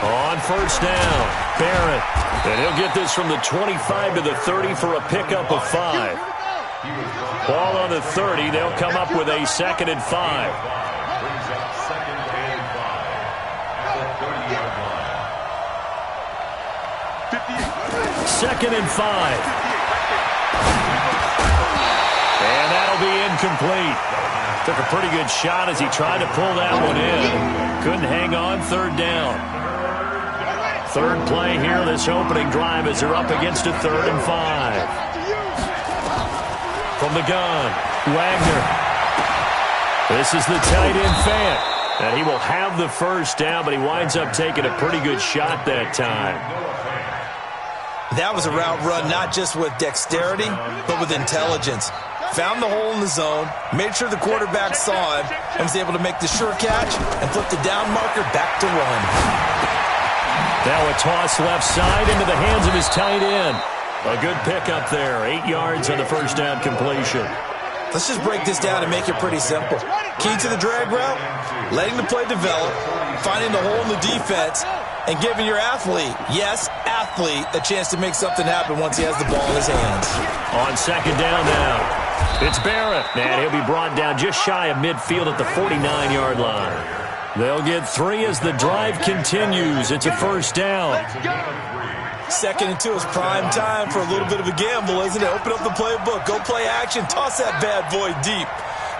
On first down, Barrett. And he'll get this from the 25 to the 30 for a pickup of 5. Ball on the 30. They'll come up with a 2nd and 5. Second and 5. And that'll be incomplete. Took a pretty good shot as he tried to pull that one in. Couldn't hang on. 3rd down. 3rd play here this opening drive as they're up against a 3rd and 5. From the gun, Wagner. This is the tight end Fant. And he will have the first down, but he winds up taking a pretty good shot that time. That was a route run not just with dexterity, but with intelligence. Found the hole in the zone, made sure the quarterback saw him, and was able to make the sure catch and flip the down marker back to 1. Now a toss left side into the hands of his tight end. A good pickup there. 8 yards on the first down completion. Let's just break this down and make it pretty simple. Key to the drag route, letting the play develop, finding the hole in the defense, and giving your athlete, yes, athlete, a chance to make something happen once he has the ball in his hands. On 2nd down now, it's Barrett. And he'll be brought down just shy of midfield at the 49-yard line. They'll get 3 as the drive continues. It's a first down. 2nd and 2 is prime time for a little bit of a gamble, isn't it? Open up the playbook, go play action, toss that bad boy deep.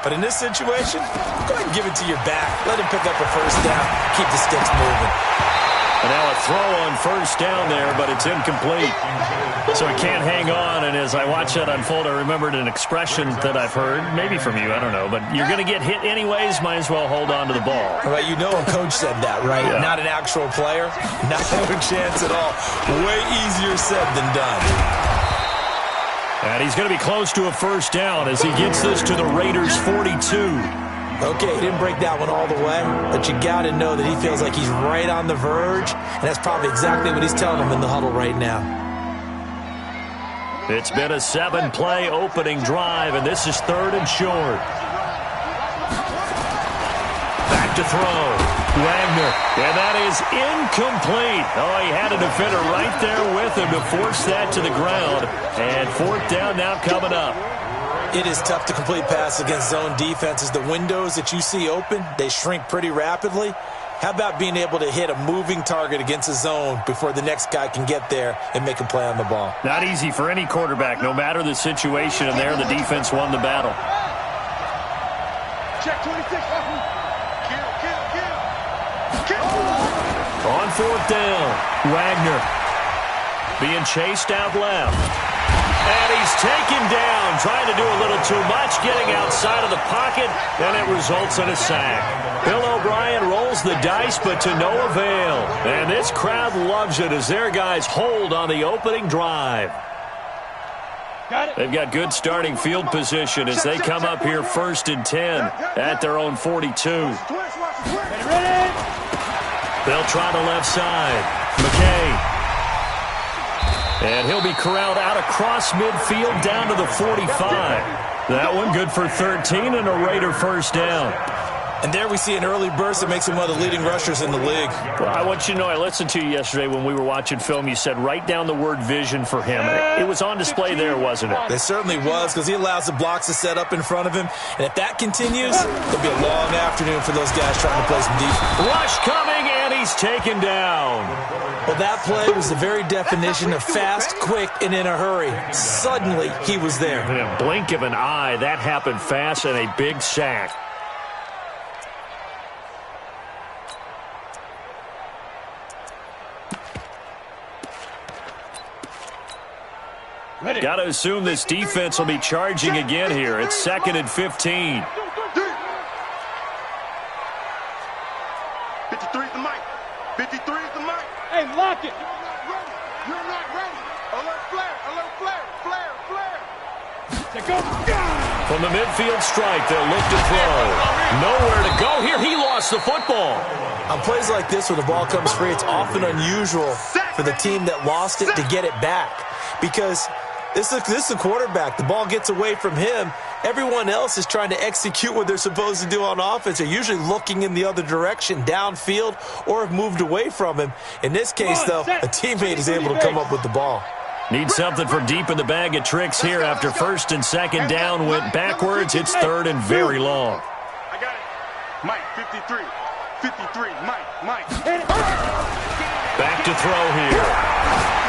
But in this situation, go ahead and give it to your back. Let him pick up a first down. Keep the sticks moving. And now a throw on first down there, but it's incomplete. So he can't hang on, and as I watch that unfold, I remembered an expression that I've heard, maybe from you, I don't know, but you're going to get hit anyways, might as well hold on to the ball. Right, you know a coach said that, right? Yeah. Not an actual player. Not a chance at all. Way easier said than done. And he's going to be close to a first down as he gets this to the Raiders' 42. Okay, he didn't break that one all the way, but you got to know that he feels like he's right on the verge, and that's probably exactly what he's telling him in the huddle right now. It's been a 7-play opening drive, and this is 3rd and short. Back to throw. Wagner, and that is incomplete. Oh, he had a defender right there with him to force that to the ground, and 4th down now coming up. It is tough to complete passes against zone defenses. The windows that you see open, they shrink pretty rapidly. How about being able to hit a moving target against a zone before the next guy can get there and make a play on the ball? Not easy for any quarterback, no matter the situation, and there the defense won the battle. Check 26. On 4th down, Wagner being chased out left. And he's taken down, trying to do a little too much, getting outside of the pocket, and it results in a sack. Bill O'Brien rolls the dice, but to no avail. And this crowd loves it as their guys hold on the opening drive. They've got good starting field position as they come up here 1st and 10 at their own 42. They'll try the left side. McKay. And he'll be corralled out across midfield down to the 45. That one good for 13 and a Raider first down. And there we see an early burst that makes him one of the leading rushers in the league. Well, I want you to know, I listened to you yesterday when we were watching film. You said write down the word vision for him. It was on display there, wasn't it? It certainly was, because he allows the blocks to set up in front of him. And if that continues, it'll be a long afternoon for those guys trying to play some defense. Rush coming, and he's taken down. Well, that play was the very definition of fast, quick, and in a hurry. Suddenly, he was there. In a blink of an eye, that happened fast, and a big sack. Got to assume this defense will be charging again here. It's 2nd and 15. 53 is the mic. 53 is the mic. Hey, lock it. You're not ready. Alert flare. Alert flare. Flare. Flare. Go. From the midfield strike, they'll look to throw. Nowhere to go here. He lost the football. On plays like this where the ball comes free, it's often unusual for the team that lost it to get it back. Because This is a quarterback. The ball gets away from him. Everyone else is trying to execute what they're supposed to do on offense. They're usually looking in the other direction, downfield, or have moved away from him. In this case, though, a teammate is able to come up with the ball. Need something from deep in the bag of tricks here after first and second down went backwards. It's third and very long. I got it. Mike, 53. 53. Mike. Back to throw here.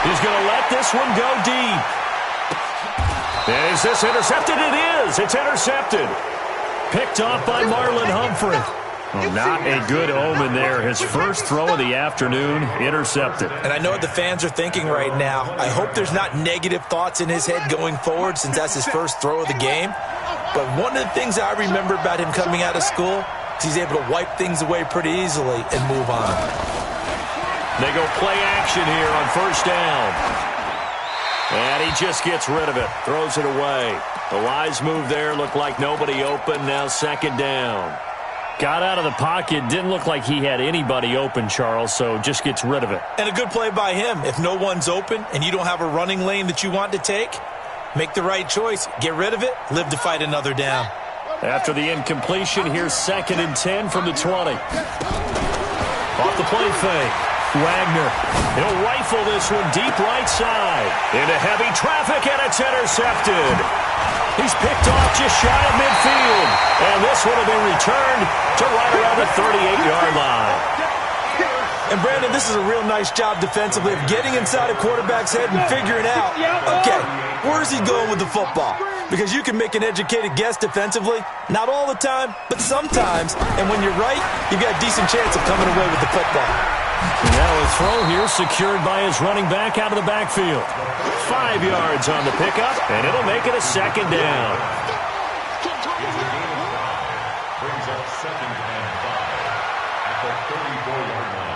He's going to let this one go deep. Is this intercepted? It is. It's intercepted. Picked off by Marlon Humphrey. Well, not a good omen there. His first throw of the afternoon, intercepted. And I know what the fans are thinking right now. I hope there's not negative thoughts in his head going forward since that's his first throw of the game. But one of the things I remember about him coming out of school is he's able to wipe things away pretty easily and move on. They go play action here on first down. And he just gets rid of it, throws it away. The wise move there, looked like nobody open, now second down. Got out of the pocket, didn't look like he had anybody open, Charles, so just gets rid of it. And a good play by him. If no one's open and you don't have a running lane that you want to take, make the right choice. Get rid of it, live to fight another down. After the incompletion, here's second and 10 from the 20. Off the play fake. Wagner, he'll rifle this one deep right side. Into heavy traffic, and it's intercepted. He's picked off just shy of midfield. And this one will be returned to right around the 38-yard line. And, Brandon, this is a real nice job defensively of getting inside a quarterback's head and figuring out, okay, where is he going with the football? Because you can make an educated guess defensively. Not all the time, but sometimes. And when you're right, you've got a decent chance of coming away with the football. Now a throw here secured by his running back out of the backfield. 5 yards on the pickup, and it'll make it a second down. Brings up second and 5 at the 34-yard line.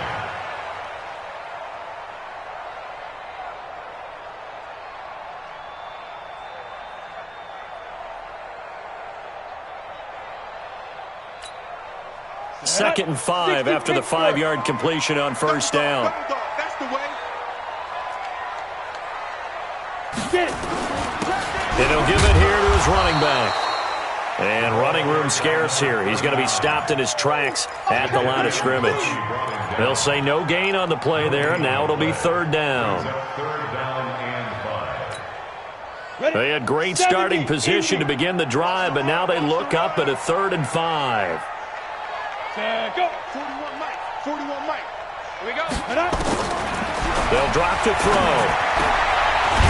Second and 5 after the 5-yard completion on first down. That's the way. And he'll give it here to his running back. And running room scarce here. He's going to be stopped in his tracks at the line of scrimmage. They'll say no gain on the play there. Now it'll be third down. They had great starting position to begin the drive, but now they look up at a 3rd and 5. Go. 41 Mike. 41 Mike. Here we go. They'll drop to throw.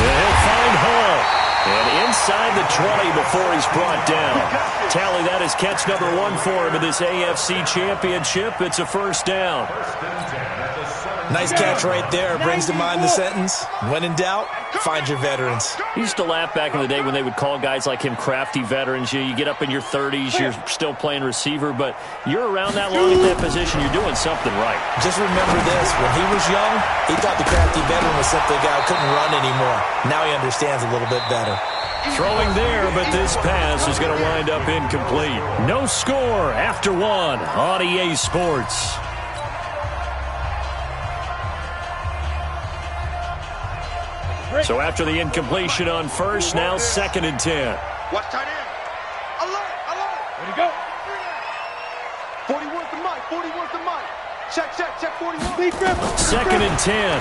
And he'll find Hall. And inside the 20 before he's brought down. Tally, that is catch number 1 for him in this AFC Championship. It's a first down. Nice catch right there. Brings to mind the sentence, when in doubt, find your veterans. I used to laugh back in the day when they would call guys like him crafty veterans. You get up in your 30s, you're still playing receiver, but you're around that long at that position, you're doing something right. Just remember this, when he was young, he thought the crafty veteran was simply a guy who couldn't run anymore. Now he understands a little bit better. Throwing there, but this pass is going to wind up incomplete. No score after 1 on EA Sports. So after the incompletion on first, now second and 10. Watch tight end. Alert, alert. Ready to go. 41's the Mike. 41's the Mike. Check, 41. Second and 10.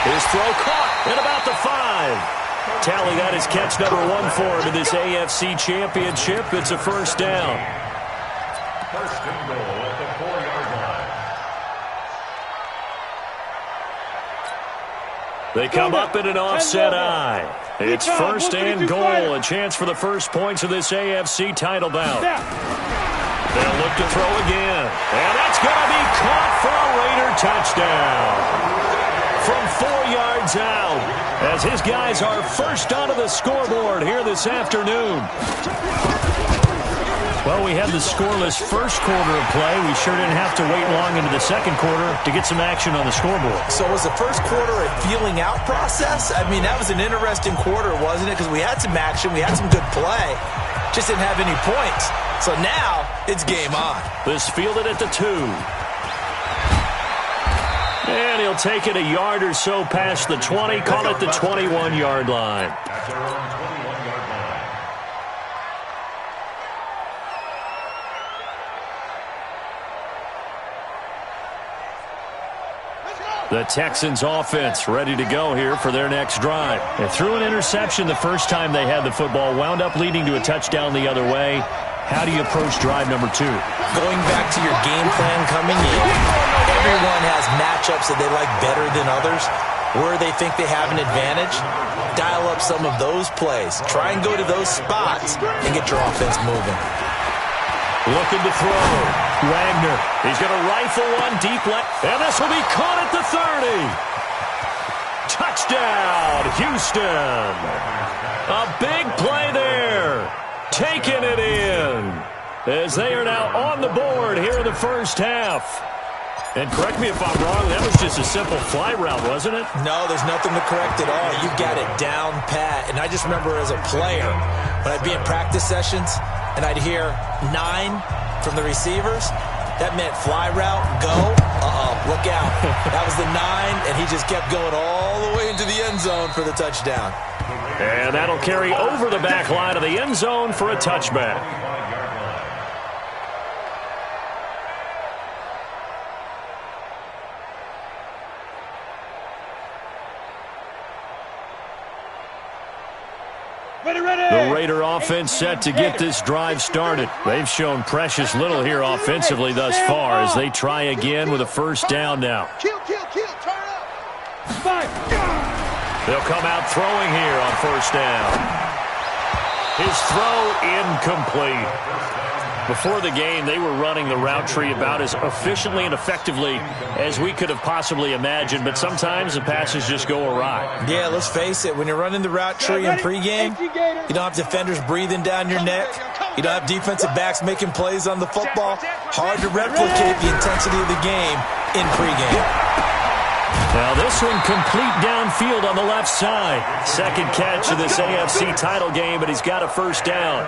His throw caught at about the 5. Tally, that is catch number 1 for him in this AFC Championship. It's a first down. First and goal at the 4-yard line. They come up in an offset eye. It's first and goal, a chance for the first points of this AFC title bout. They'll look to throw again. And that's going to be caught for a Raider touchdown. From 4 yards out, as his guys are first onto the scoreboard here this afternoon. Well, we had the scoreless first quarter of play. We sure didn't have to wait long into the second quarter to get some action on the scoreboard. So was the first quarter a feeling out process? I mean, that was an interesting quarter, wasn't it? Because we had some action, we had some good play, just didn't have any points. So now it's game on. This fielded at the 2. And he'll take it a yard or so past the 20, call it the 21-yard line. At their own 21-yard line. The Texans offense ready to go here for their next drive. They threw an interception the first time they had the football, wound up leading to a touchdown the other way. How do you approach drive number 2? Going back to your game plan coming in, everyone has matchups that they like better than others. Where they think they have an advantage, dial up some of those plays. Try and go to those spots and get your offense moving. Looking to throw. Wagner. He's going to rifle one deep left. And this will be caught at the 30. Touchdown, Houston. A big play there. Taking it in. As they are now on the board here in the first half. And correct me if I'm wrong, that was just a simple fly route, wasn't it? No, there's nothing to correct at all. You got it down pat. And I just remember as a player, when I'd be in practice sessions and I'd hear 9 from the receivers, that meant fly route, go. Look out. That was the 9, and he just kept going all the way into the end zone for the touchdown. And that'll carry over the back line of the end zone for a touchback. The Raider offense set to get this drive started. They've shown precious little here offensively thus far as they try again with a first down now. Kill, turn up. They'll come out throwing here on first down. His throw incomplete. Before the game, they were running the route tree about as efficiently and effectively as we could have possibly imagined, but sometimes the passes just go awry. Yeah, let's face it. When you're running the route tree in pregame, you don't have defenders breathing down your neck. You don't have defensive backs making plays on the football. Hard to replicate the intensity of the game in pregame. Now this one complete downfield on the left side. Second catch of this AFC title game, but he's got a first down.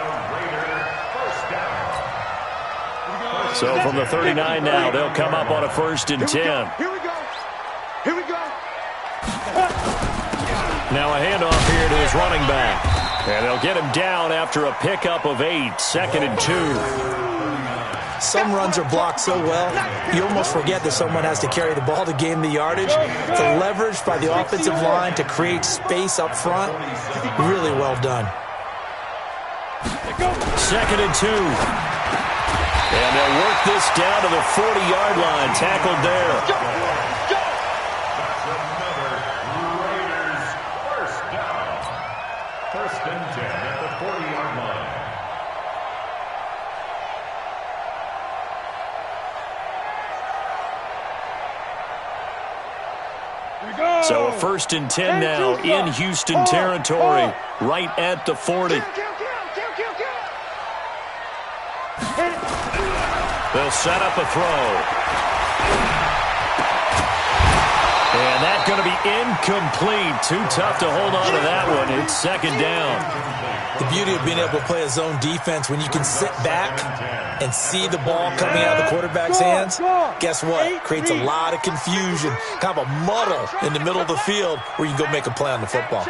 So from the 39 now, they'll come up on a 1st and 10. Here we go. Now a handoff here to his running back. And they'll get him down after a pickup of 8, 2nd and 2. Some runs are blocked so well, you almost forget that someone has to carry the ball to gain the yardage. The leverage by the offensive line to create space up front, really well done. 2nd and 2. And they'll work this down to the 40-yard line. Tackled there. That's another Raiders first down. 1st and 10 at the 40-yard line. So a 1st and 10 now in Houston territory, right at the 40. They'll set up a throw. And that's going to be incomplete. Too tough to hold on to that one. It's 2nd down. The beauty of being able to play a zone defense when you can sit back and see the ball coming out of the quarterback's hands, guess what? Creates a lot of confusion, kind of a muddle in the middle of the field where you can go make a play on the football.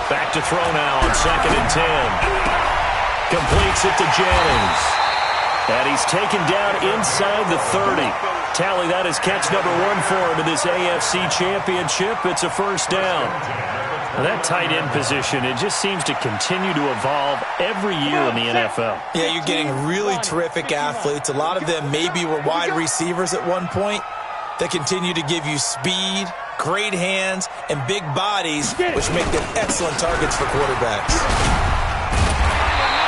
Back to throw now on 2nd and 10. Completes it to Jennings. And he's taken down inside the 30. Tally, that is catch number 1 for him in this AFC Championship. It's a first down. Now that tight end position, it just seems to continue to evolve every year in the NFL. Yeah, you're getting really terrific athletes. A lot of them maybe were wide receivers at one point. They continue to give you speed, great hands, and big bodies, which make them excellent targets for quarterbacks.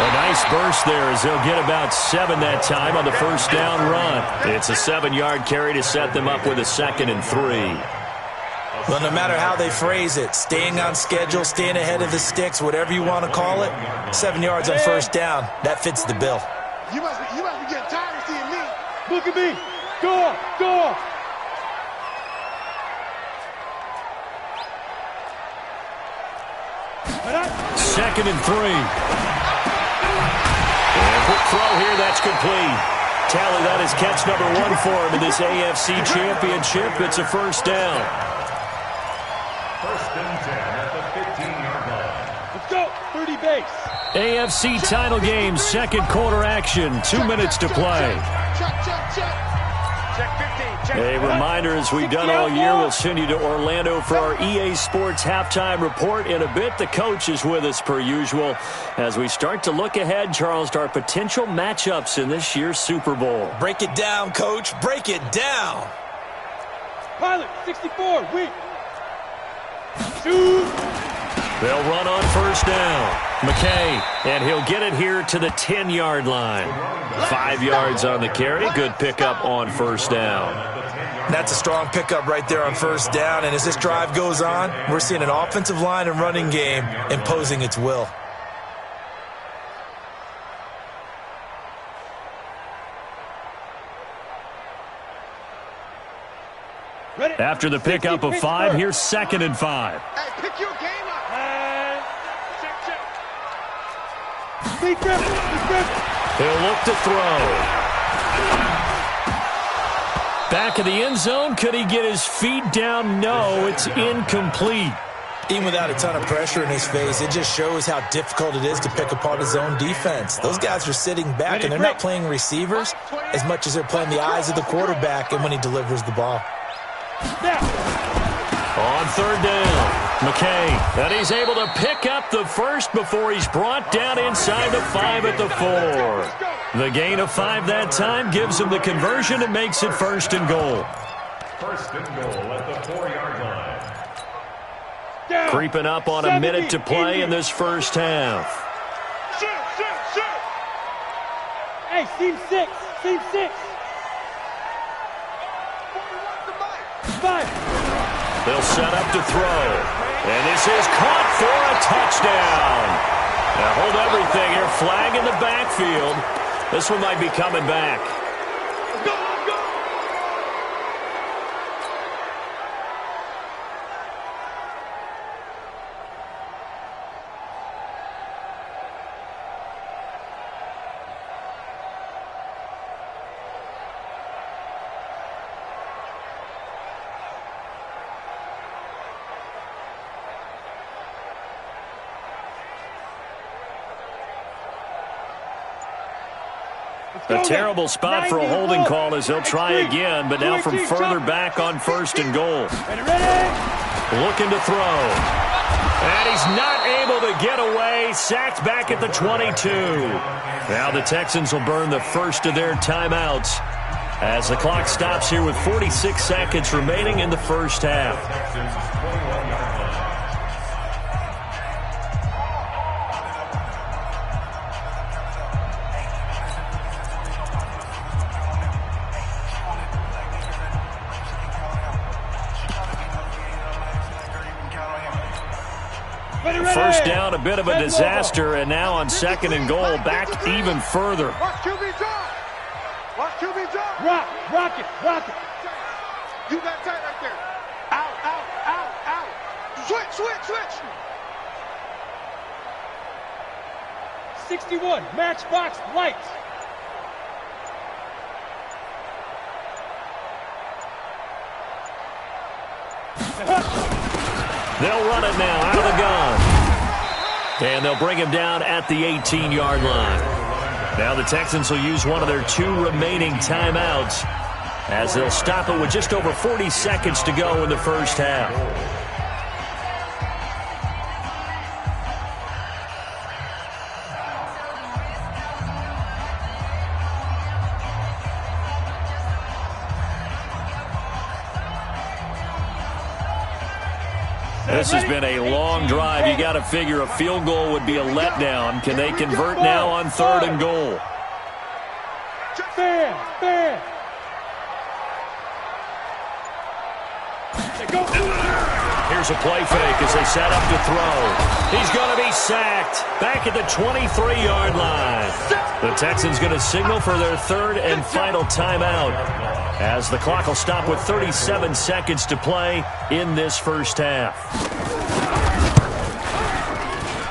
A nice burst there as they'll get about 7 that time on the first down run. It's a 7-yard carry to set them up with a 2nd and 3. Well, no matter how they phrase it, staying on schedule, staying ahead of the sticks, whatever you want to call it, 7 yards on first down, that fits the bill. You must be getting tired of seeing me. Look at me. Go on. 2nd and 3. And quick throw here, that's complete. tally that is catch number 1 for him in this AFC Championship. It's a first down. First and 10 at the 15-yard line. Let's go. 30 base. AFC title game, second quarter action. 2 minutes to play. Check 15. A reminder, as we've done all year, we'll send you to Orlando for our EA Sports halftime report in a bit. The coach is with us per usual as we start to look ahead, Charles, to our potential matchups in this year's Super Bowl. Break it down, Coach. Break it down. Pilot, 64, weak. Shoot. They'll run on first down. McKay, and he'll get it here to the 10-yard line. 5 yards on the carry. Good pickup on first down. That's a strong pickup right there on first down. And as this drive goes on, we're seeing an offensive line and running game imposing its will. After the pickup of 5, here's 2nd and 5. Hey, pick your game up. He'll look to throw. Back of the end zone. Could he get his feet down? No, it's incomplete. Even without a ton of pressure in his face, it just shows how difficult it is to pick apart his own defense. Those guys are sitting back, and they're not playing receivers as much as they're playing the eyes of the quarterback and when he delivers the ball. On third down, McKay, and he's able to pick up the first before he's brought down inside the 5 at the 4. The gain of 5 that time gives him the conversion and makes it first and goal. First and goal at the 4-yard line. Creeping up on a minute to play in this first half. Hey, team 6. Team 6. 5. They'll set up to throw. And this is caught for a touchdown. Now hold everything here. Flag in the backfield. This one might be coming back. A terrible spot for a holding call as he'll try again, but now from further back on first and goal. Looking to throw. And he's not able to get away. Sacked back at the 22. Now the Texans will burn the first of their timeouts as the clock stops here with 46 seconds remaining in the first half. First down, a bit of a disaster, and now on second and goal, back even further. Watch QB drop. Watch QB drop. Rock it. You got tight right there. Out. Switch. 61, matchbox lights. They'll run it now out of the gun. And they'll bring him down at the 18-yard line. Now the Texans will use one of their 2 remaining timeouts as they'll stop it with just over 40 seconds to go in the first half. This has been a long drive. You got to figure a field goal would be a letdown. Can they convert now on third and goal? Fair. Here's a play fake as they set up to throw. He's going to be sacked back at the 23-yard line. The Texans going to signal for their third and final timeout as the clock will stop with 37 seconds to play in this first half.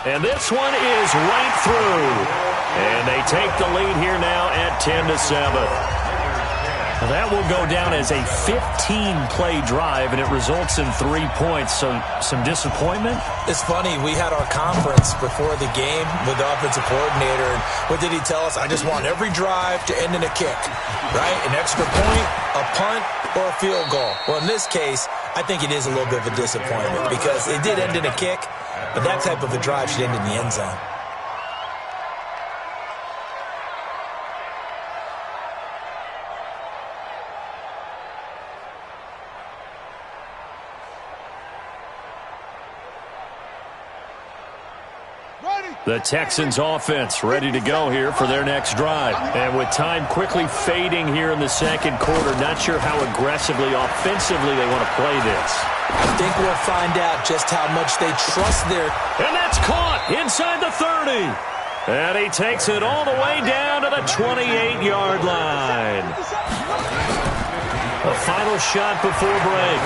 And this one is right through. And they They take the lead here now at 10-7. That will go down as a 15-play drive, and it results in 3 points. So some disappointment? It's funny. We had our conference before the game with the offensive coordinator. And what did he tell us? I just want every drive to end in a kick, right? An extra point, a punt, or a field goal. Well, in this case, I think it is a little bit of a disappointment because it did end in a kick, but that type of a drive should end in the end zone. The Texans offense ready to go here for their next drive. And with time quickly fading here in the second quarter, not sure how aggressively, offensively they want to play this. I think we'll find out just how much they trust their... And that's caught inside the 30. And he takes it all the way down to the 28-yard line. A final shot before break.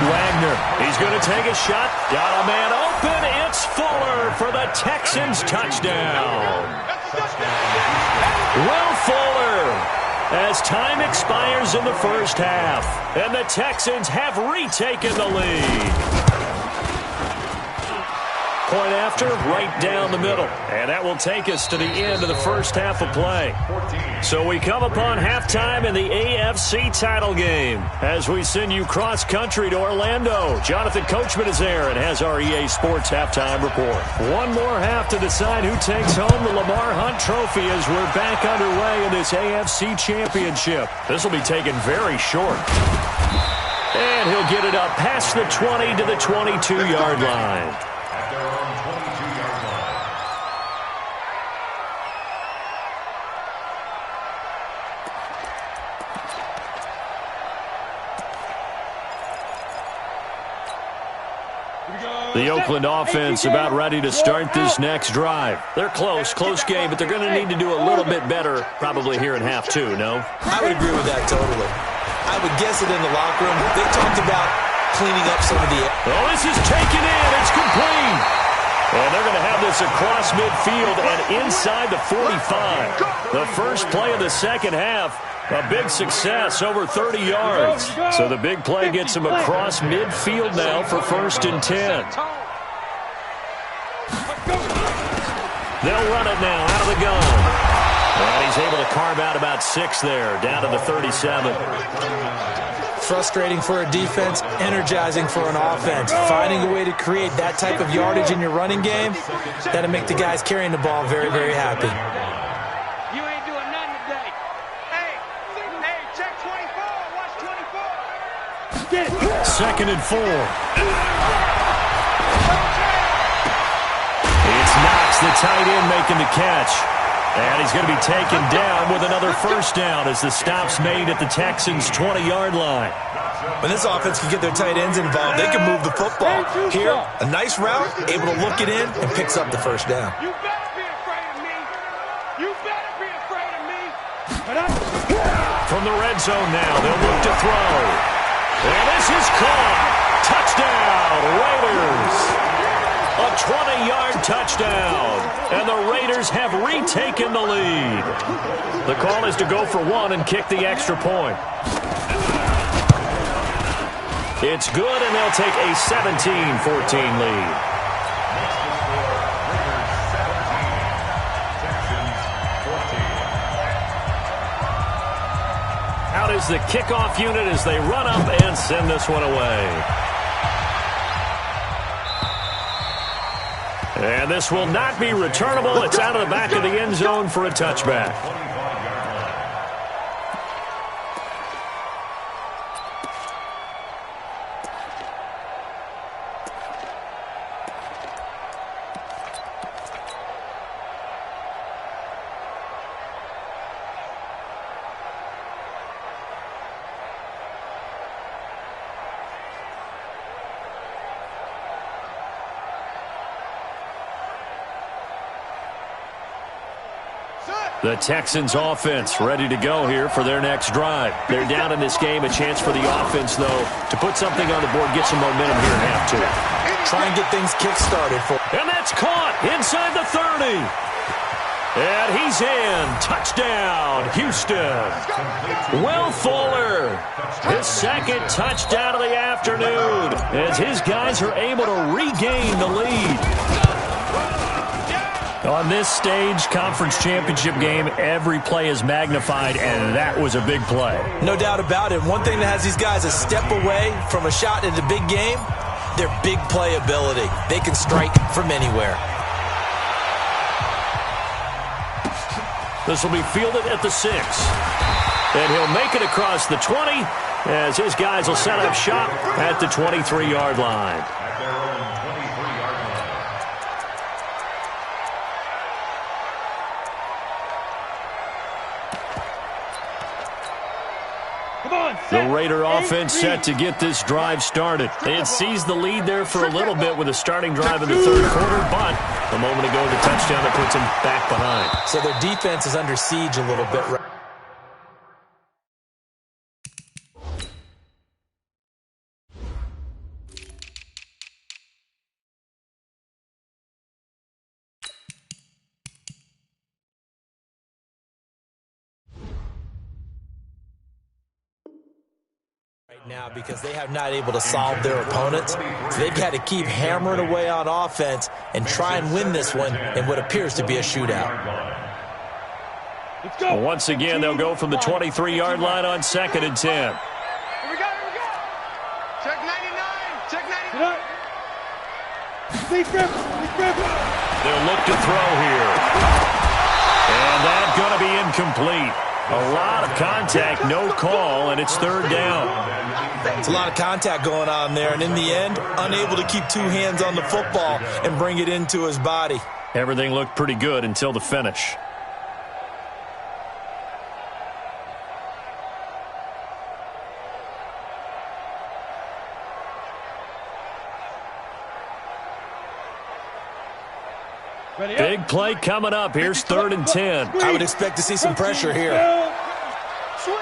Wagner, he's going to take a shot. Got a man open. It's Fuller for the Texans touchdown. Will Fuller, as time expires in the first half, and the Texans have retaken the lead. Point after, right down the middle. And that will take us to the end of the first half of play. So we come upon halftime in the AFC title game as we send you cross-country to Orlando. Jonathan Coachman is there and has our EA Sports halftime report. One more half to decide who takes home the Lamar Hunt Trophy as we're back underway in this AFC Championship. This will be taken very short. And he'll get it up past the 20 to the 22-yard line. The Oakland offense about ready to start this next drive. They're close game, but they're going to need to do a little bit better probably here in half two, no? I would agree with that totally. I would guess it in the locker room. They talked about cleaning up some of the... Oh, this is taken in. It's complete. And they're going to have this across midfield and inside the 45. The first play of the second half. A big success, over 30 yards. So the big play gets him across midfield now for 1st and 10. They'll run it now out of the gun. And he's able to carve out about 6 there, down to the 37. Frustrating for a defense, energizing for an offense. Finding a way to create that type of yardage in your running game, that'll make the guys carrying the ball very, very happy. You ain't doing nothing today. Hey, check 24. Watch 24. Get it. 2nd and 4. It's Knox, the tight end, making the catch. And he's going to be taken down with another first down as the stop's made at the Texans' 20-yard line. When this offense can get their tight ends involved, they can move the football. Here, a nice route, able to look it in, and picks up the first down. You better be afraid of me. You better be afraid of me. From the red zone now, they'll look to throw. And this is caught. Touchdown, Raiders. A 20-yard touchdown, and the Raiders have retaken the lead. The call is to go for 1 and kick the extra point. It's good, and they'll take a 17-14 lead. Out is the kickoff unit as they run up and send this one away. And this will not be returnable. It's out of the back of the end zone for a touchback. The Texans offense ready to go here for their next drive. They're down in this game. A chance for the offense, though, to put something on the board, get some momentum here in half two. Try and get things kick-started for... And that's caught inside the 30. And he's in. Touchdown, Houston. Will Fuller, his second touchdown of the afternoon, as his guys are able to regain the lead. On this stage, conference championship game, every play is magnified, and that was a big play. No doubt about it. One thing that has these guys a step away from a shot in the big game, their big play ability. They can strike from anywhere. This will be fielded at the 6. And he'll make it across the 20 as his guys will set up shop at the 23-yard line. At their own 23-yard line. The Raider offense set to get this drive started. It seized the lead there for a little bit with a starting drive in the third quarter, but a moment ago the touchdown that puts him back behind. So their defense is under siege a little bit. Now because they have not able to solve their opponents. So they've had to keep hammering away on offense and try and win this one in what appears to be a shootout. Well, once again, they'll go from the 23-yard line on 2nd and 10. Here we go. Check 99. Check 99. They'll look to throw here. And that's going to be incomplete. A lot of contact, no call, and it's third down. It's a lot of contact going on there, and in the end, unable to keep two hands on the football and bring it into his body. Everything looked pretty good until the finish. Big play coming up. Here's 3rd and 10. I would expect to see some pressure here. Switch.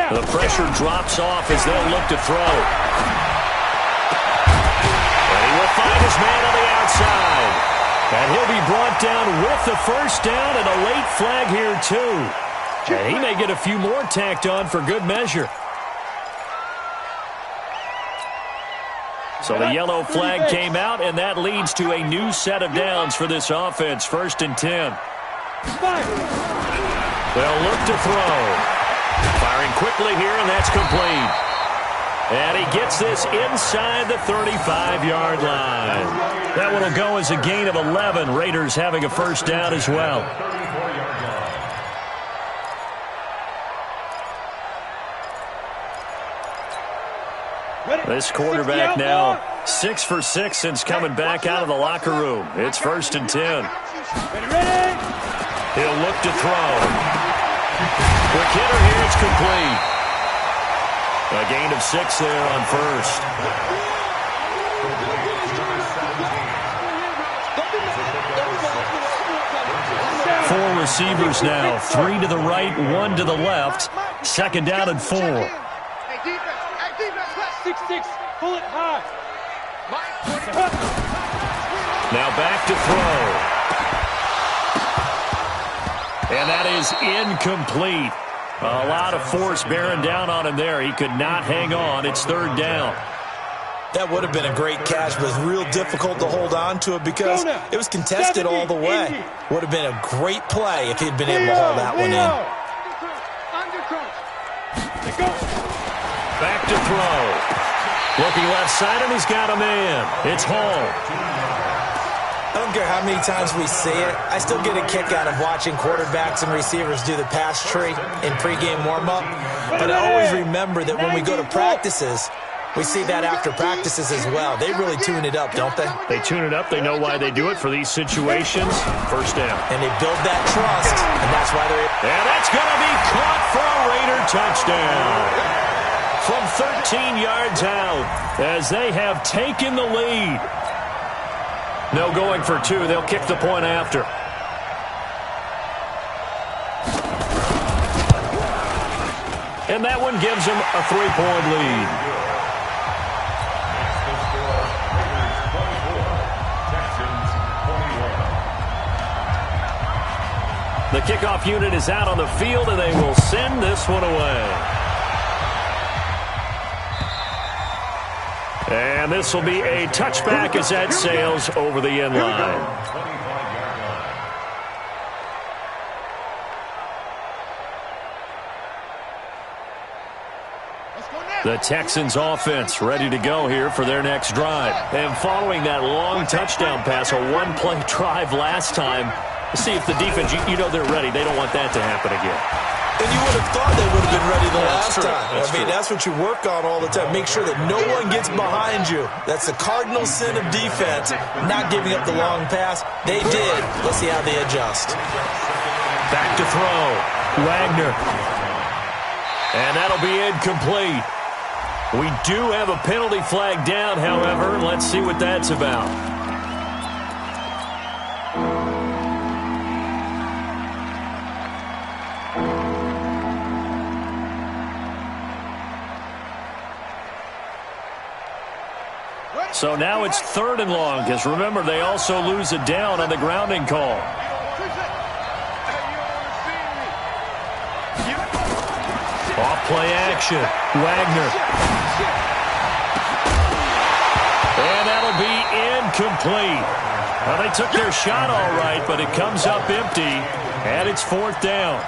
The pressure drops off as they'll look to throw. And he will find his man on the outside. And he'll be brought down with the first down and a late flag here too. And he may get a few more tacked on for good measure. So the yellow flag came out, and that leads to a new set of downs for this offense. 1st and 10. They'll look to throw. Firing quickly here, and that's complete. And he gets this inside the 35-yard line. That one will go as a gain of 11. Raiders having a first down as well. This quarterback now 6 for 6 since coming back out of the locker room. It's 1st and 10. He'll look to throw. Quick hitter here, it's complete. A gain of 6 there on 1st. Four receivers now, 3 to the right, 1 to the left. 2nd down and 4. Pull it high. Now back to throw. And that is incomplete. A lot of force bearing down on him there. He could not hang on. It's 3rd down. That would have been a great catch, but it's real difficult to hold on to it because it was contested all the way. Would have been a great play if he'd been able to hold that one in. Back to throw. Looking left side, and he's got a man. It's Hall. I don't care how many times we see it. I still get a kick out of watching quarterbacks and receivers do the pass tree in pregame warm-up. But I always remember that when we go to practices, we see that after practices as well. They really tune it up, don't they? They tune it up. They know why they do it for these situations. First down. And they build that trust, and that's why they're... And that's going to be caught for a Raider touchdown. From 13 yards out as they have taken the lead. No going for 2. They'll kick the point after. And that one gives them a 3-point lead. The kickoff unit is out on the field, and they will send this one away. And this will be a touchback as that sails over the end line. The Texans offense ready to go here for their next drive. And following that long touchdown pass, a one-play drive last time, see if the defense, you know they're ready. They don't want that to happen again. And you would have thought they would have been ready the last time. That's what you work on all the time. Make sure that no one gets behind you. That's the cardinal sin of defense, not giving up the long pass. They did. Let's see how they adjust. Back to throw. Wagner. And that'll be incomplete. We do have a penalty flag down, however. Let's see what that's about. So now it's 3rd and long, because remember, they also lose a down on the grounding call. Off-play action. Wagner. And that'll be incomplete. Well, they took their shot all right, but it comes up empty, and it's 4th down.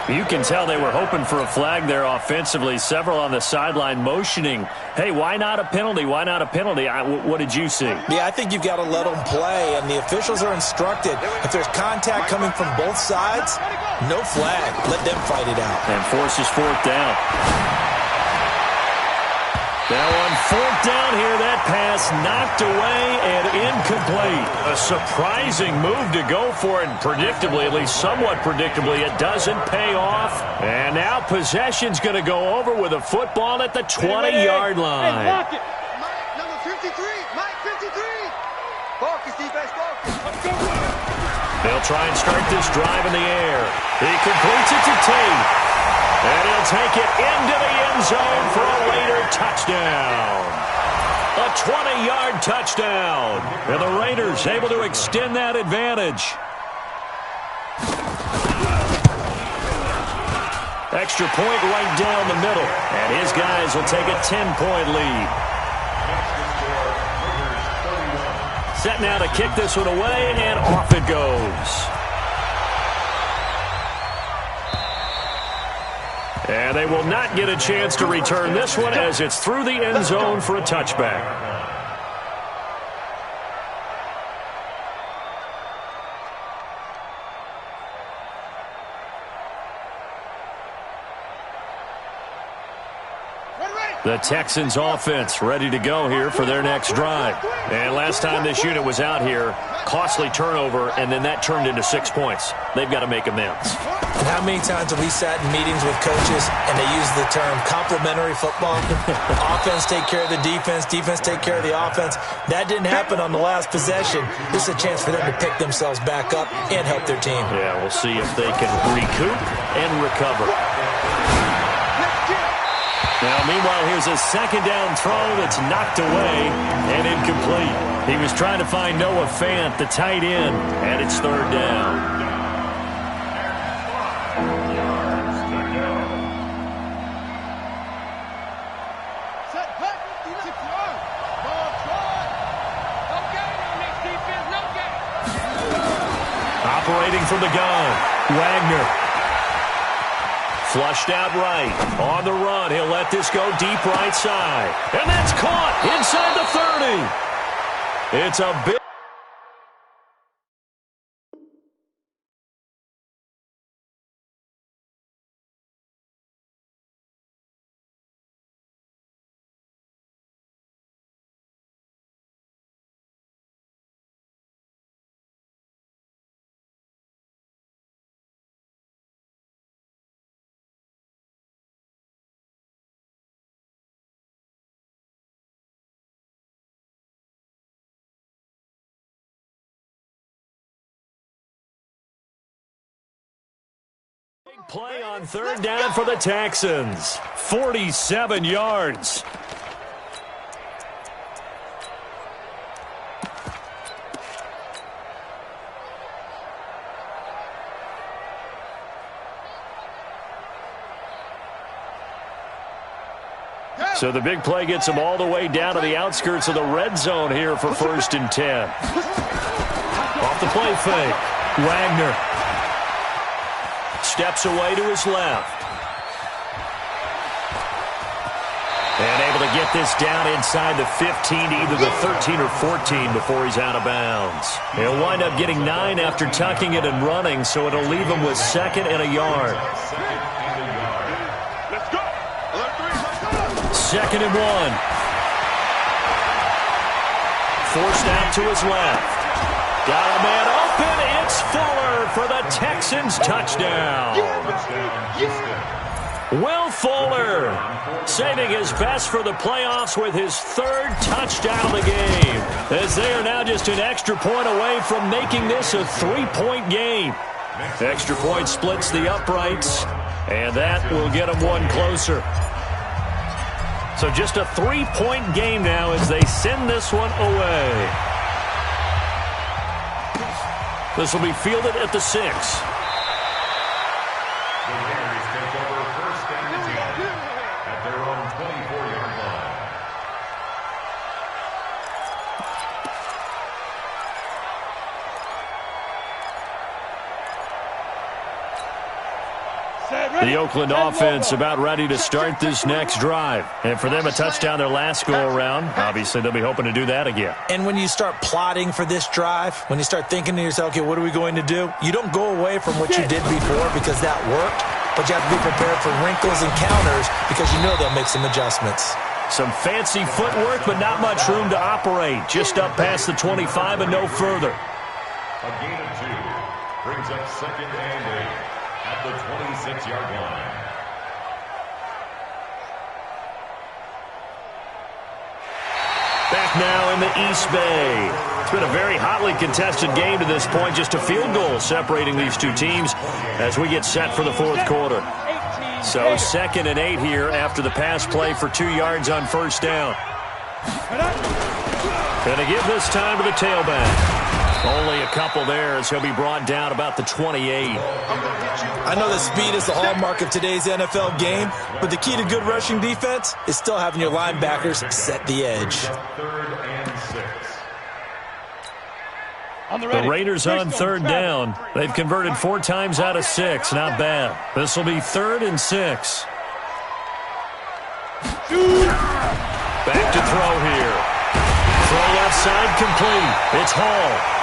You can tell they were hoping for a flag there offensively. Several on the sideline motioning, hey, why not a penalty? Why not a penalty? What did you see? Yeah, I think you've got to let them play, and the officials are instructed. If there's contact coming from both sides, no flag. Let them fight it out. And forces 4th down. Now on 4th down here, that pass knocked away and incomplete. A surprising move to go for it, and predictably, at least somewhat predictably, it doesn't pay off. And now possession's going to go over with a football at the 20-yard line. Hey, block it. Mike, number 53. Mike, 53. Focus, defense, focus. Let's go. They'll try and start this drive in the air. He completes it to Tate. And he'll take it into the end zone for a later touchdown. A 20-yard touchdown. And the Raiders able to extend that advantage. Extra point right down the middle. And his guys will take a 10-point lead. Set now to kick this one away, and off it goes. And they will not get a chance to return this one as it's through the end zone for a touchback. The Texans offense ready to go here for their next drive. And last time this unit was out here, costly turnover, and then that turned into 6 points. They've got to make amends. And how many times have we sat in meetings with coaches and they use the term complementary football? Offense take care of the defense, defense take care of the offense. That didn't happen on the last possession. This is a chance for them to pick themselves back up and help their team. Yeah, we'll see if they can recoup and recover. Now, meanwhile, here's a 2nd down throw that's knocked away and incomplete. He was trying to find Noah Fant, the tight end, and it's 3rd down. Operating from the gun, Wagner. Flushed out right. On the run, he'll let this go deep right side. And that's caught inside the 30. It's a big... play on 3rd down for the Texans. 47 yards. So the big play gets him all the way down to the outskirts of the red zone here for 1st and 10. Off the play fake. Wagner steps away to his left. And able to get this down inside the 15 to either the 13 or 14 before he's out of bounds. He'll wind up getting 9 after tucking it and running, so it'll leave him with 2nd and a yard. 2nd and 1. Forced out to his left. Got a man open. It's Fuller for the Texans touchdown. Will Fuller saving his best for the playoffs with his 3rd touchdown of the game, as they are now just an extra point away from making this a 3-point game. Extra point splits the uprights, and that will get them one closer. So just a 3-point game now as they send this one away. This will be fielded at the 6. The Oakland offense about ready to start this next drive. And for them, a touchdown their last go-around. Obviously, they'll be hoping to do that again. And when you start plotting for this drive, when you start thinking to yourself, okay, what are we going to do? You don't go away from what you did before because that worked, but you have to be prepared for wrinkles and counters because you know they'll make some adjustments. Some fancy footwork, but not much room to operate. Just up past the 25 and no further. A gain of 2 brings up 2nd and 8. At the 26-yard line. Back now in the East Bay. It's been a very hotly contested game to this point. Just a field goal separating these two teams as we get set for the 4th quarter. So 2nd and 8 here after the pass play for 2 yards on 1st down. Going to give this time to the tailback. Only a couple there as he'll be brought down about the 28. I know that speed is the hallmark of today's NFL game, but the key to good rushing defense is still having your linebackers set the edge. 3rd and 6. The Raiders on 3rd down. They've converted 4 times out of 6. Not bad. This will be 3rd and 6. Back to throw here. Throw left side complete. It's Hall.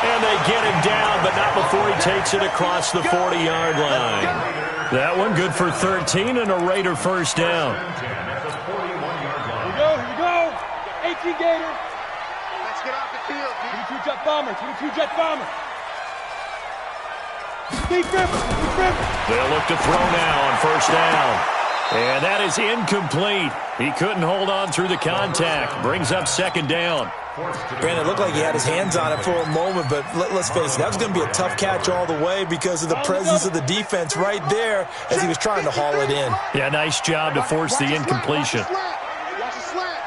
And they get him down, but not before he takes it across the 40-yard line. That one good for 13 and a Raider 1st down. Here we go. 18 Gator. Let's get off the field, 22 Jet Bomber. 22 Jet Bomber. Deep River. They'll look to throw now on 1st down. And that is incomplete. He couldn't hold on through the contact. Brings up 2nd down. Brandon, it looked like he had his hands on it for a moment, but let's face it, that was going to be a tough catch all the way because of the presence of the defense right there as he was trying to haul it in. Yeah, nice job to force the incompletion. Watch the slant.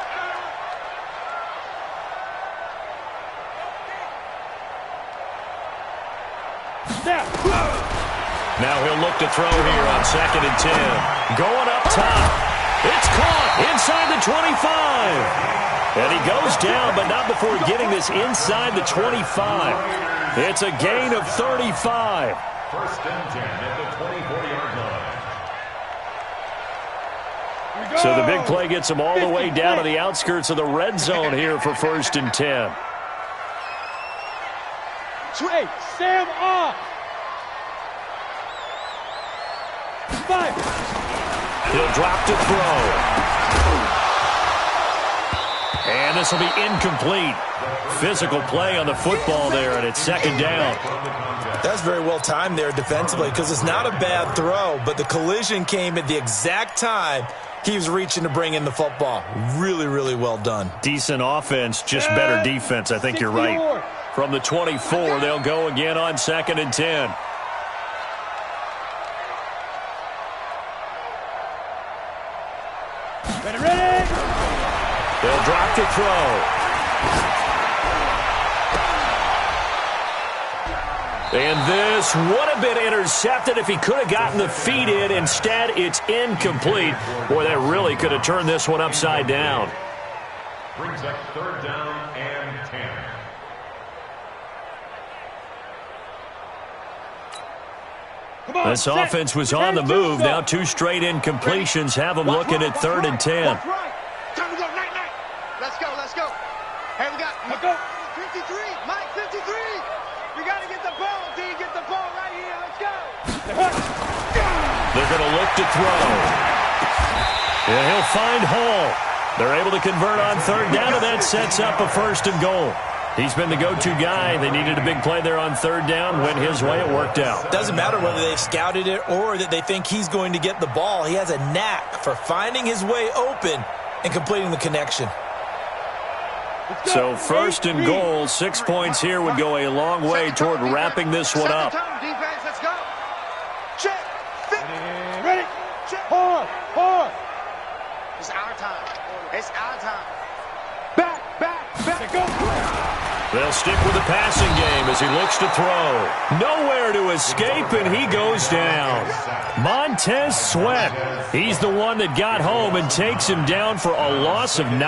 Now he'll look to throw here on 2nd and 10. Going up top. It's caught inside the 25. And he goes down, but not before getting this inside the 25. It's a gain of 35. 1st and 10 at the 24-yard line. So the big play gets him all the way down to the outskirts of the red zone here for 1st and 10. Hey, Sam off. 5. He'll drop to throw. And this will be incomplete. Physical play on the football there, and it's 2nd down. That's very well timed there defensively because it's not a bad throw, but the collision came at the exact time he was reaching to bring in the football. Really, really well done. Decent offense, just better defense. I think you're right. From the 24, they'll go again on 2nd and 10. Ready. They'll drop to throw. And this would have been intercepted if he could have gotten the feet in. Instead, it's incomplete. Boy, that really could have turned this one upside down. Brings up 3rd down and 10. This offense was on the move. Now 2 straight incompletions have them looking at 3rd and 10. Time to go, night. Let's go. Hey, we got 53. Mike, 53. We got to get the ball, D. Get the ball right here. Let's go. They're going to look to throw. And he'll find Hall. They're able to convert on 3rd down, and that sets up a 1st and goal. He's been the go-to guy. They needed a big play there on 3rd down. Went his way. It worked out. Doesn't matter whether they've scouted it or that they think he's going to get the ball. He has a knack for finding his way open and completing the connection. So 1st and goal, 6 points here would go a long way toward wrapping this one up. Defense, let's go. Check. Ready. Check. Hold. It's our time. Back. Go. They'll stick with the passing game as he looks to throw. Nowhere to escape, and he goes down. Montez Sweat. He's the one that got home and takes him down for a loss of 9.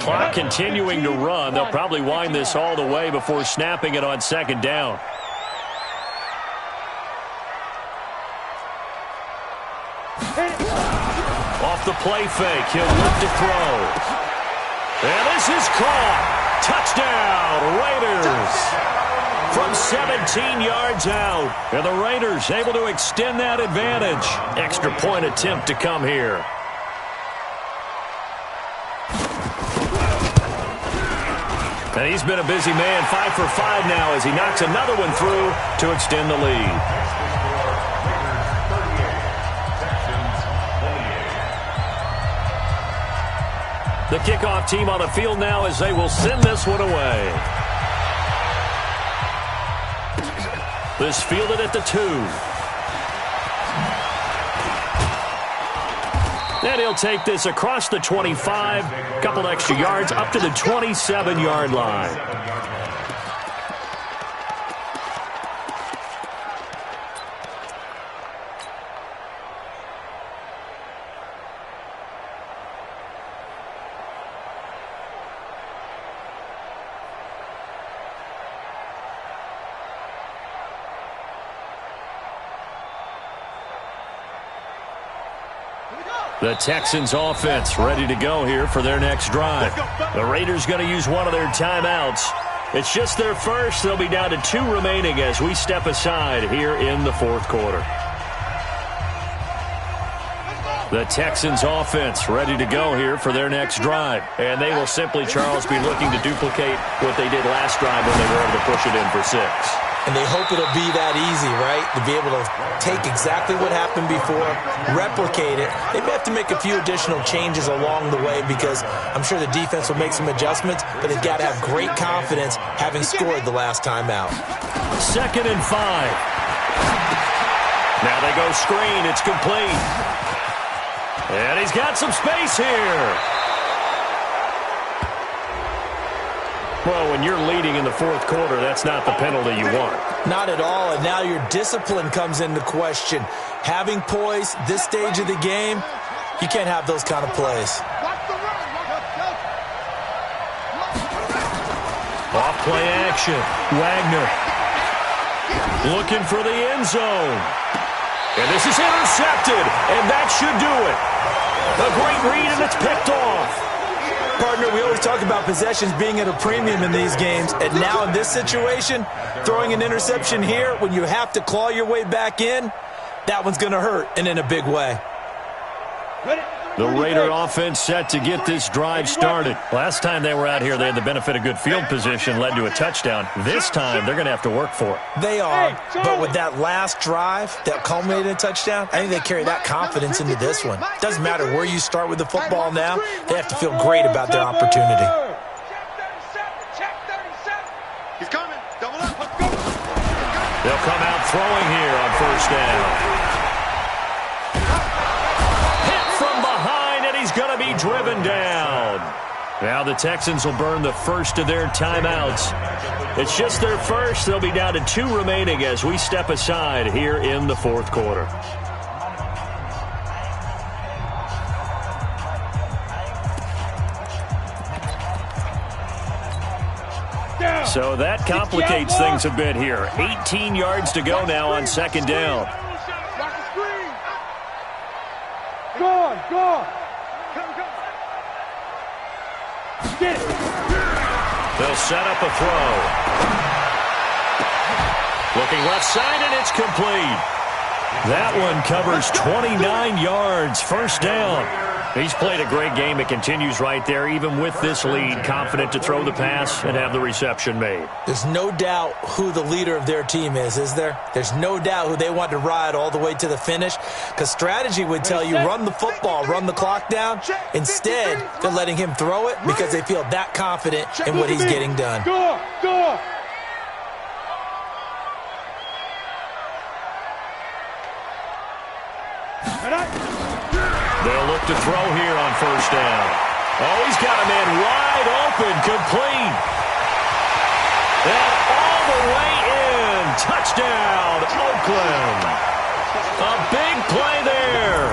Clock continuing to run. They'll probably wind this all the way before snapping it on 2nd down. Off the play fake, he'll look to throw. And this is caught. Touchdown, Raiders. From 17 yards out. And the Raiders able to extend that advantage. Extra point attempt to come here. And he's been a busy man, 5 for 5 now as he knocks another one through to extend the lead. The kickoff team on the field now as they will send this one away. This fielded at the 2. And he'll take this across the 25, couple extra yards up to the 27-yard line. The Texans offense ready to go here for their next drive. The Raiders going to use one of their timeouts. It's just their first. They'll be down to 2 remaining as we step aside here in the 4th quarter. The Texans offense ready to go here for their next drive. And they will simply, Charles, be looking to duplicate what they did last drive when they were able to push it in for 6. And they hope it'll be that easy, right? To be able to take exactly what happened before, replicate it. They may have to make a few additional changes along the way because I'm sure the defense will make some adjustments, but they've got to have great confidence having scored the last time out. 2nd and 5. Now they go screen. It's complete. And he's got some space here. Well, when you're leading in the 4th quarter, that's not the penalty you want. Not at all, and now your discipline comes into question. Having poise this stage of the game, you can't have those kind of plays. Off play action. Wagner looking for the end zone. And this is intercepted, and that should do it. A great read, and it's picked off. Partner, we always talk about possessions being at a premium in these games, and now in this situation, throwing an interception here when you have to claw your way back in, that one's going to hurt, and in a big way. The Raider offense set to get this drive started. Last time they were out here, they had the benefit of good field position, led to a touchdown. This time, they're going to have to work for it. They are, but with that last drive that culminated in a touchdown, I think they carry that confidence into this one. Doesn't matter where you start with the football now, they have to feel great about their opportunity. He's coming. Double up. Let's go. They'll come out throwing here on 1st down. Going to be driven down. Now the Texans will burn the first of their timeouts. It's just their first. They'll be down to 2 remaining as we step aside here in the fourth quarter. So that complicates things a bit here. 18 yards to go now on second down. Go on. Get it. They'll set up a throw. Looking left side, and it's complete. That one covers 29 yards. First down. He's played a great game. It continues right there, even with this lead. Confident to throw the pass and have the reception made. There's no doubt who the leader of their team is there? There's no doubt who they want to ride all the way to the finish. Because strategy would tell you run the football, run the clock down. Instead, they're letting him throw it because they feel that confident in what he's getting done. Go. They'll look to throw here on first down. Oh, he's got a man wide open, complete. And all the way in. Touchdown, Oakland. A big play there.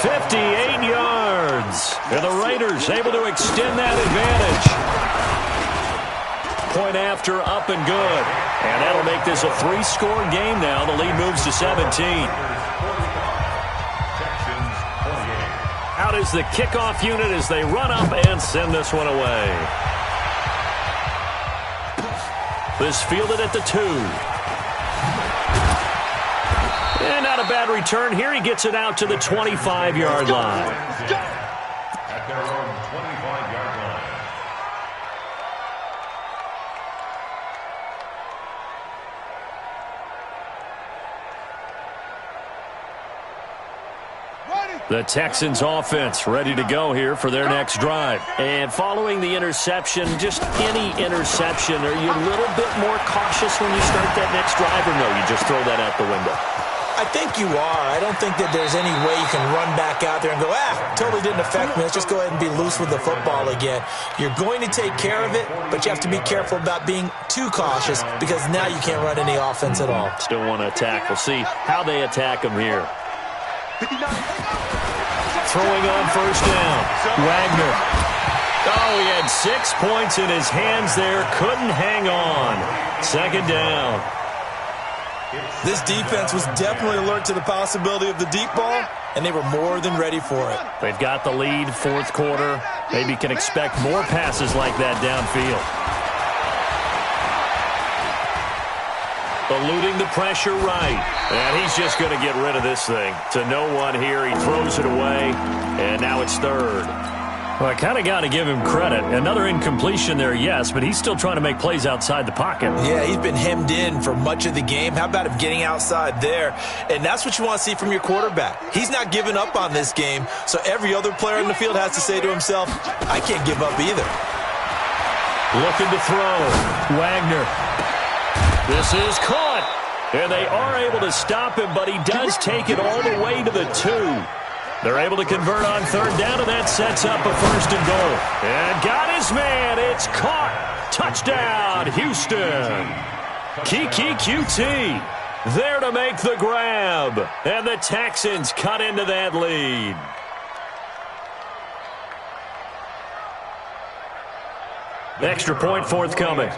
58 yards. And the Raiders able to extend that advantage. Point after, up and good. And that'll make this a 3-score game now. The lead moves to 17. Out is the kickoff unit as they run up and send this one away. This fielded at the 2. And not a bad return. Here he gets it out to the 25-yard line. At their own 25-yard line. The Texans offense ready to go here for their next drive. And following the interception, just any interception, are you a little bit more cautious when you start that next drive, or no, you just throw that out the window? I think you are. I don't think that there's any way you can run back out there and go, totally didn't affect me. Let's just go ahead and be loose with the football again. You're going to take care of it, but you have to be careful about being too cautious because now you can't run any offense at all. Still want to attack. We'll see how they attack him here. Throwing on first down. Wagner. Oh, he had 6 points in his hands there. Couldn't hang on. Second down. This defense was definitely alert to the possibility of the deep ball, and they were more than ready for it. They've got the lead, fourth quarter. Maybe can expect more passes like that downfield. Eluding the pressure right. And he's just going to get rid of this thing. To no one here. He throws it away. And now it's third. Well, I kind of got to give him credit. Another incompletion there, yes, but he's still trying to make plays outside the pocket. Yeah, he's been hemmed in for much of the game. How about him getting outside there? And that's what you want to see from your quarterback. He's not giving up on this game, so every other player in the field has to say to himself, I can't give up either. Looking to throw. Wagner. This is caught. And they are able to stop him, but he does take it all the way to the 2. They're able to convert on third down, and that sets up a first and goal. And got his man. It's caught. Touchdown, Houston. Kiki QT there to make the grab. And the Texans cut into that lead. Extra point forthcoming.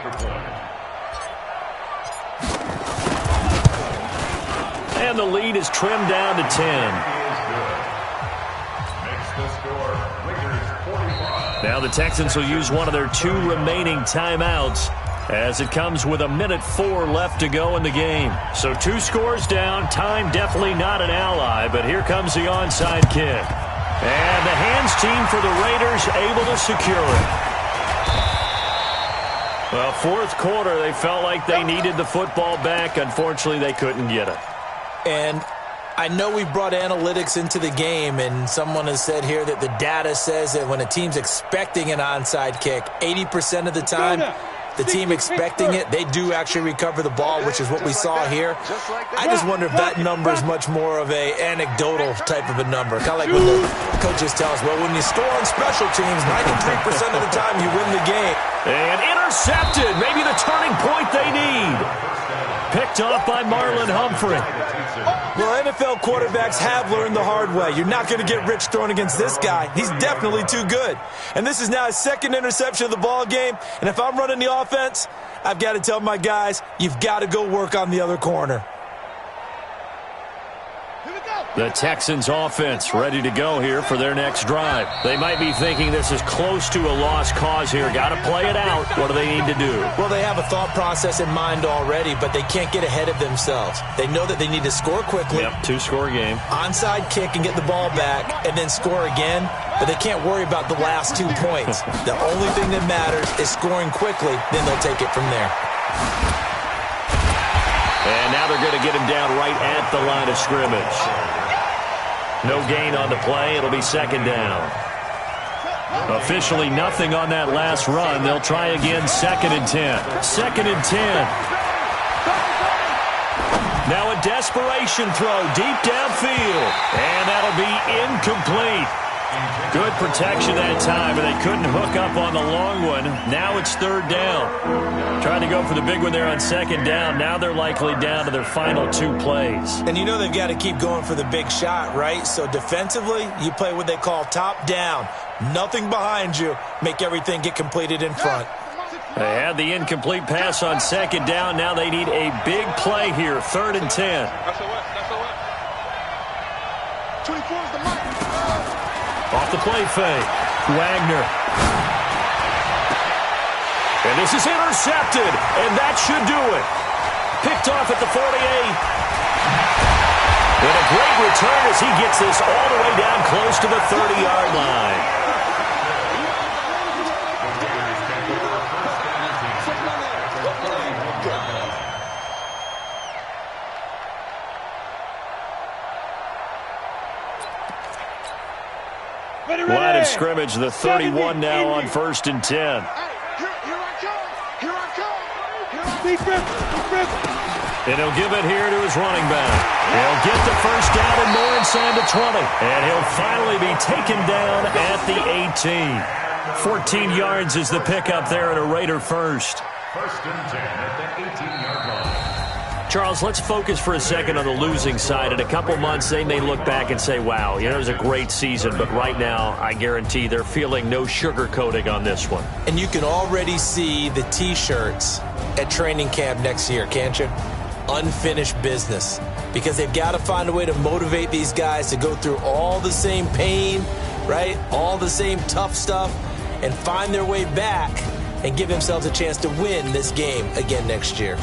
And the lead is trimmed down to 10. Now the Texans will use one of their 2 remaining timeouts as it comes with 1:04 left to go in the game. So 2 scores down. Time definitely not an ally, but here comes the onside kick. And the hands team for the Raiders able to secure it. Well, fourth quarter, they felt like they needed the football back. Unfortunately, they couldn't get it. And I know we brought analytics into the game, and someone has said here that the data says that when a team's expecting an onside kick, 80% of the time, the team expecting it, they do actually recover the ball, which is what we saw here. I just wonder if that number is much more of a anecdotal type of a number. Kind of like when the coaches tell us, well, when you score on special teams, 93% of the time you win the game. And intercepted. Maybe the turning point they need. Picked off by Marlon Humphrey. Well, NFL quarterbacks have learned the hard way. You're not going to get rich throwing against this guy. He's definitely too good. And this is now his second interception of the ball game. And if I'm running the offense, I've got to tell my guys, you've got to go work on the other corner. The Texans offense ready to go here for their next drive. They might be thinking this is close to a lost cause here. Got to play it out. What do they need to do? Well, they have a thought process in mind already, but they can't get ahead of themselves. They know that they need to score quickly. Yep, two-score game. Onside kick and get the ball back and then score again, but they can't worry about the last 2 points. The only thing that matters is scoring quickly, then they'll take it from there. And now they're going to get him down right at the line of scrimmage. No gain on the play. It'll be second down. Officially nothing on that last run. They'll try again, 2nd and 10. 2nd and 10. Now a desperation throw deep downfield. And that'll be incomplete. Good protection that time, and they couldn't hook up on the long one. Now it's 3rd down. Trying to go for the big one there on 2nd down. Now they're likely down to their final 2 plays. And you know they've got to keep going for the big shot, right? So defensively, you play what they call top down. Nothing behind you. Make everything get completed in front. They had the incomplete pass on 2nd down. Now they need a big play here, 3rd and 10. Off the play fake. Wagner. And this is intercepted, and that should do it. Picked off at the 48. And a great return as he gets this all the way down close to the 30-yard line. Line of scrimmage, the 31 now on 1st and 10. Here I come. Here I come. And he'll give it here to his running back. He'll get the first down and more inside the 20. And he'll finally be taken down at the 18. 14 yards is the pickup there and a Raider first. 1st and 10 at the 18-yard line. Charles, let's focus for a second on the losing side. In a couple months, they may look back and say, wow, it was a great season. But right now, I guarantee they're feeling no sugarcoating on this one. And you can already see the T-shirts at training camp next year, can't you? Unfinished business. Because they've got to find a way to motivate these guys to go through all the same pain, right? All the same tough stuff, and find their way back and give themselves a chance to win this game again next year.